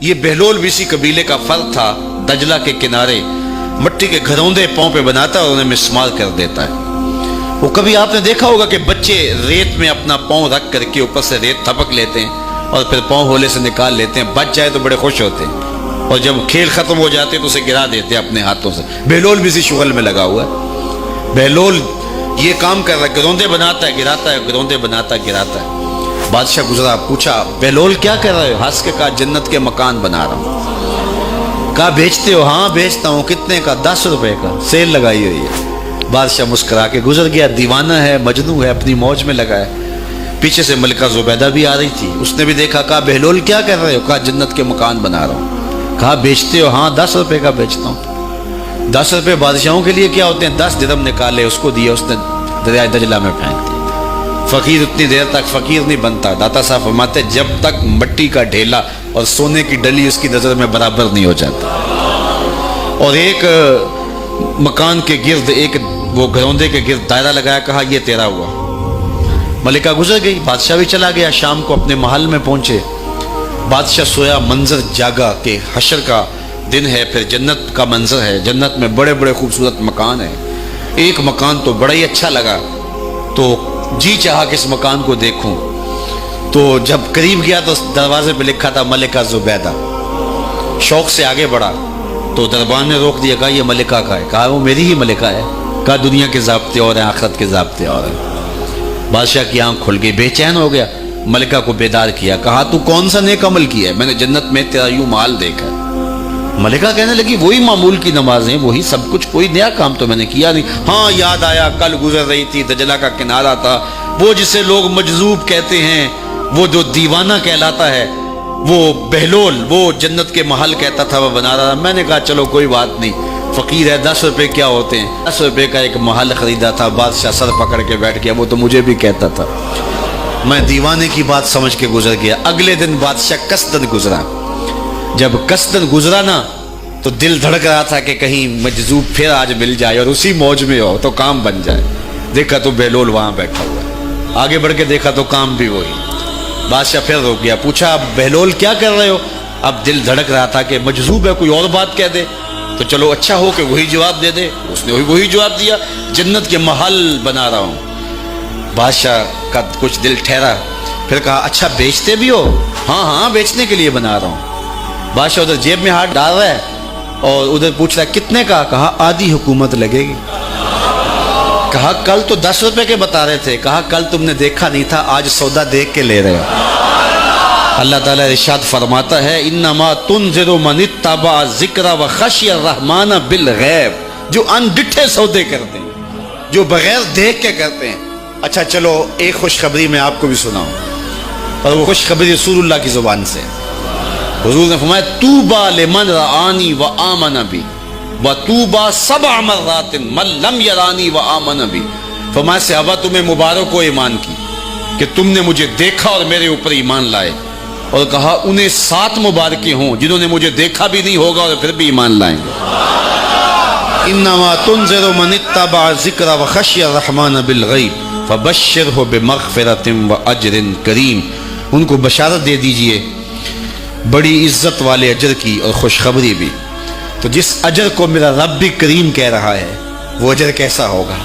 یہ بہلول بھی اسی قبیلے کا فرد تھا، دجلہ کے کنارے مٹی کے گھروندے پاؤں پہ بناتا ہے اور انہیں مسمار کر دیتا ہے۔ وہ کبھی آپ نے دیکھا ہوگا کہ بچے ریت میں اپنا پاؤں رکھ کر کے اوپر سے ریت تھپک لیتے ہیں اور پھر پاؤں ہولے سے نکال لیتے ہیں، بچ جائے تو بڑے خوش ہوتے ہیں، اور جب کھیل ختم ہو جاتے ہیں تو اسے گرا دیتے ہیں اپنے ہاتھوں سے۔ بہلول بھی اسی شغل میں لگا ہوا ہے۔ بہلول یہ کام کر رہا ہے، گروندے بناتا ہے گراتا ہے، گروندے بناتا ہے گراتا ہے۔ بادشاہ گزرا، پوچھا بہلول کیا کر رہے ہو؟ ہنس کے کہا جنت کے مکان بنا رہا ہوں۔ کہا بیچتے ہو؟ ہاں بیچتا ہوں۔ کتنے کا؟ 10 روپے کا، سیل لگائی ہوئی ہے۔ بادشاہ مسکرا کے گزر گیا، دیوانہ ہے، مجنوں ہے، اپنی موج میں لگا ہے۔ پیچھے سے ملکہ زبیدہ بھی آ رہی تھی، اس نے بھی دیکھا، کہا بہلول کیا کر رہے ہو؟ کہا جنت کے مکان بنا رہا ہوں۔ کہا بیچتے ہو؟ ہاں 10 روپے کا بیچتا ہوں۔ 10 روپے بادشاہوں کے لیے کیا ہوتے ہیں؟ 10 درہم نکالے، اس کو دیا، اس نے دریائے دجلہ میں پھینک دیا۔ فقیر اتنی دیر تک فقیر نہیں بنتا، داتا صاحب فرماتے جب تک مٹی کا ڈھیلا اور سونے کی ڈلی اس کی نظر میں برابر نہیں ہو جاتا۔ اور ایک مکان کے گرد، ایک وہ گھروندے کے گرد دائرہ لگایا، کہا یہ تیرا ہوا۔ ملکہ گزر گئی، بادشاہ بھی چلا گیا۔ شام کو اپنے محل میں پہنچے، بادشاہ سویا، منظر جاگا کہ حشر کا دن ہے، پھر جنت کا منظر ہے، جنت میں بڑے بڑے خوبصورت مکان ہیں۔ ایک مکان تو بڑا ہی اچھا لگا، تو جی چاہا کہ اس مکان کو دیکھوں۔ تو جب قریب گیا تو دروازے پہ لکھا تھا ملکہ زبیدہ۔ شوق سے آگے بڑھا تو دربان نے روک دیا، کہا یہ ملکہ کا ہے؟ کہا وہ میری ہی ملکہ ہے۔ کہا دنیا کے ضابطے اور ہیں، آخرت کے ضابطے اور ہیں۔ بادشاہ کی آنکھ کھل گئی، بے چین ہو گیا، ملکہ کو بیدار کیا، کہا تو کون سا نیک عمل کیا ہے؟ میں نے جنت میں تیرا یوں محل دیکھا ہے۔ ملکہ کہنے لگی وہی معمول کی نمازیں، وہی سب کچھ، کوئی نیا کام تو میں نے کیا نہیں۔ ہاں یاد آیا، کل گزر رہی تھی، دجلہ کا کنارہ تھا، وہ جسے لوگ مجذوب کہتے ہیں، وہ جو دیوانہ کہلاتا ہے، وہ بہلول، وہ جنت کے محل کہتا تھا، وہ بنا رہا۔ میں نے کہا چلو کوئی بات نہیں، فقیر ہے، 10 روپے کیا ہوتے ہیں؟ 10 روپے کا ایک محل خریدا تھا۔ بادشاہ سر پکڑ کے بیٹھ گیا، وہ تو مجھے بھی کہتا تھا۔ میں دیوانے کی بات سمجھ کے گزر گیا۔ اگلے دن بادشاہ قصدن گزرا۔ جب قصدن گزرا نا تو دل دھڑک رہا تھا کہ کہیں مجذوب پھر آج مل جائے اور اسی موج میں ہو تو کام بن جائے۔ دیکھا تو بہلول وہاں بیٹھا ہوا ہے، آگے بڑھ کے دیکھا تو کام بھی وہی۔ بادشاہ پھر رک گیا، پوچھا بہلول کیا کر رہے ہو؟ اب دل دھڑک رہا تھا کہ مجذوب ہے، کوئی اور بات کہہ دے تو چلو اچھا ہو کہ وہی جواب دے دے۔ اس نے وہی جواب دیا، جنت کے محل بنا رہا ہوں۔ بادشاہ کا کچھ دل ٹھہرا، پھر کہا اچھا بیچتے بھی ہو؟ ہاں ہاں بیچنے کے لیے بنا رہا ہوں۔ بادشاہ ادھر جیب میں ہاتھ ڈال رہا ہے اور ادھر پوچھ رہا ہے کتنے کا؟ کہا آدھی حکومت لگے گی۔ کہا کل تو 10 روپے کے بتا رہے تھے۔ کہا کل تم نے دیکھا نہیں تھا، آج سودا دیکھ کے لے رہے ہو۔ اللہ تعالیٰ ارشاد فرماتا ہے انما تنذر من اتبع ذکر وخشی الرحمن بالغیب، جو ان ڈٹھے سودے کرتے ہیں، جو بغیر دیکھ کے کرتے ہیں۔ اچھا چلو ایک خوشخبری میں آپ کو بھی سناؤں، اور وہ خوشخبری رسول اللہ کی زبان سے۔ حضور نے فرمایا طوبی لمن رآنی وآمن بی وطوبی 7 مرات من لم یرانی وآمن بی۔ فرمایا صحابہ تمہیں مبارک ہو ایمان کی کہ تم نے مجھے دیکھا اور میرے اوپر ایمان لائے، اور کہا انہیں 7 مبارکیں ہوں جنہوں نے مجھے دیکھا بھی نہیں ہوگا اور پھر بھی ایمان لائیں گے۔ انما تنذر من اتبع ذکر وخشی الرحمن بالغیب فبشرہ بمغفرۃ واجر کریم۔ ان کو بشارت دے دیجئے بڑی عزت والے اجر کی اور خوشخبری بھی۔ تو جس اجر کو میرا رب بھی کریم کہہ رہا ہے وہ اجر کیسا ہوگا؟